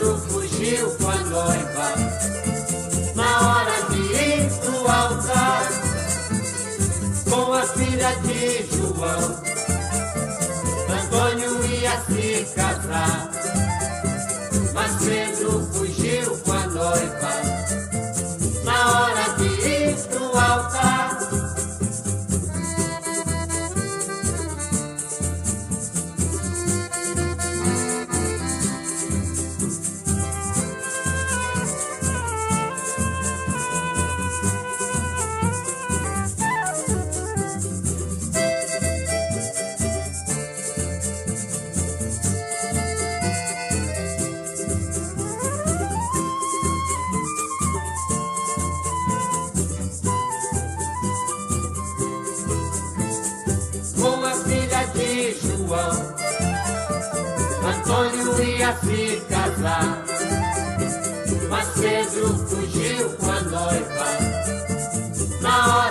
Pedro fugiu com a noiva na hora de ir pro altar, com a filha de João. Antônio ia se casar, mas Pedro fugiu com a noiva na hora de ir pro altar. Com a filha de João, Antônio ia se casar, mas Pedro fugiu com a noiva na hora